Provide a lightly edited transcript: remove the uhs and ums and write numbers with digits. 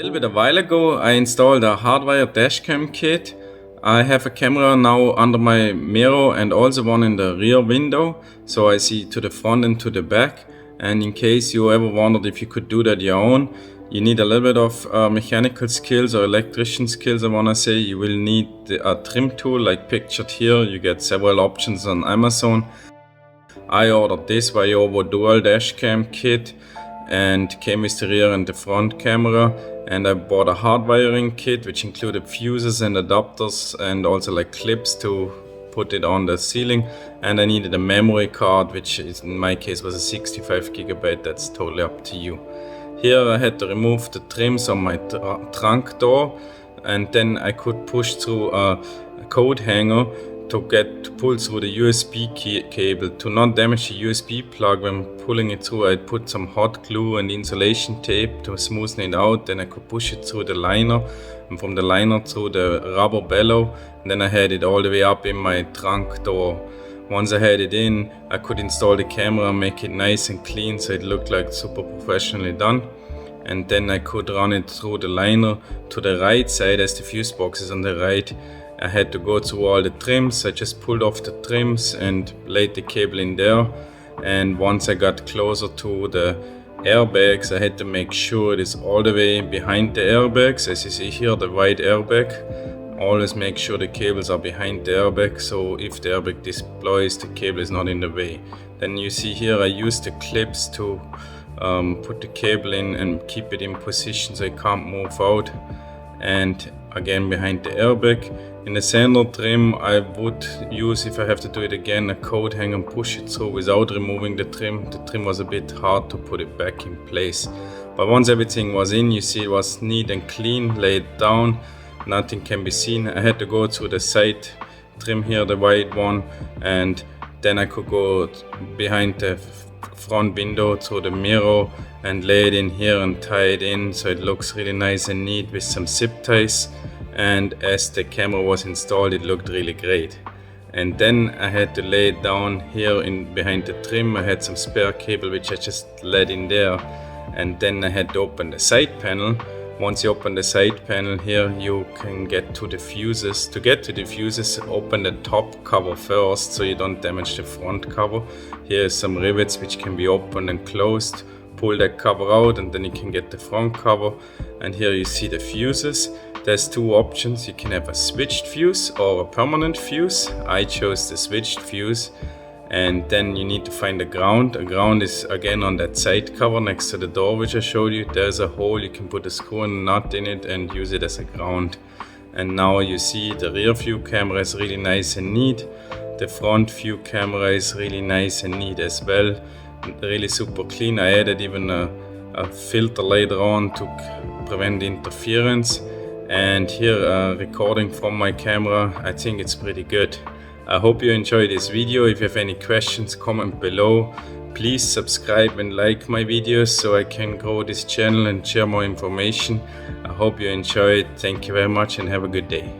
little bit a while ago, I installed a hardwire dashcam kit. I have a camera now under my mirror and also one in the rear window, so I see to the front and to the back. And in case you ever wondered if you could do that your own, you need a little bit of mechanical skills or electrician skills. I want to say you will need a trim tool like pictured here. You get several options on Amazon. I ordered this Viovo dual dashcam kit and came with the rear and the front camera, and I bought a hard wiring kit which included fuses and adapters and also like clips to put it on the ceiling, and I needed a memory card which is, in my case, was a 65 gigabyte. That's totally up to you. Here I had to remove the trims on my trunk door, and then I could push through a coat hanger to pull through the USB cable. To not damage the USB plug when pulling it through, I put some hot glue and insulation tape to smoothen it out. Then I could push it through the liner, and from the liner through the rubber bellow, and then I had it all the way up in my trunk door. Once I had it in, I could install the camera and make it nice and clean so it looked like super professionally done. And then I could run it through the liner to the right side, as the fuse box is on the right. I had to go through all the trims. I just pulled off the trims and laid the cable in there. And once I got closer to the airbags, I had to make sure it is all the way behind the airbags. As you see here, the white airbag. Always make sure the cables are behind the airbag, so if the airbag deploys, the cable is not in the way. Then you see here I used the clips to put the cable in and keep it in position so it can't move out. And again, behind the airbag. In the center trim, I would use, if I have to do it again, a coat hanger and push it through without removing the trim. The trim was a bit hard to put it back in place. But once everything was in, you see it was neat and clean, laid down. Nothing can be seen. I had to go through the side trim here, the white one, and then I could go behind the front window through the mirror and lay it in here and tie it in so it looks really nice and neat with some zip ties. And as the camera was installed, it looked really great. And then I had to lay it down here behind the trim. I had some spare cable which I just let in there, and then I had to open the side panel. Once you open the side panel here, you can get to the fuses. To get to the fuses, open the top cover first so you don't damage the front cover. Here is some rivets which can be opened and closed. Pull that cover out and then you can get the front cover. And here you see the fuses. There's two options. You can have a switched fuse or a permanent fuse. I chose the switched fuse. And then you need to find a ground. A ground is again on that side cover next to the door which I showed you. There's a hole, you can put a screw and nut in it and use it as a ground. And now you see the rear view camera is really nice and neat. The front view camera is really nice and neat as well. Really super clean. I added even a filter later on to prevent interference. And here a recording from my camera. I think it's pretty good. I hope you enjoyed this video. If you have any questions, comment below. Please subscribe and like my videos so I can grow this channel and share more information. I hope you enjoyed. Thank you very much and have a good day.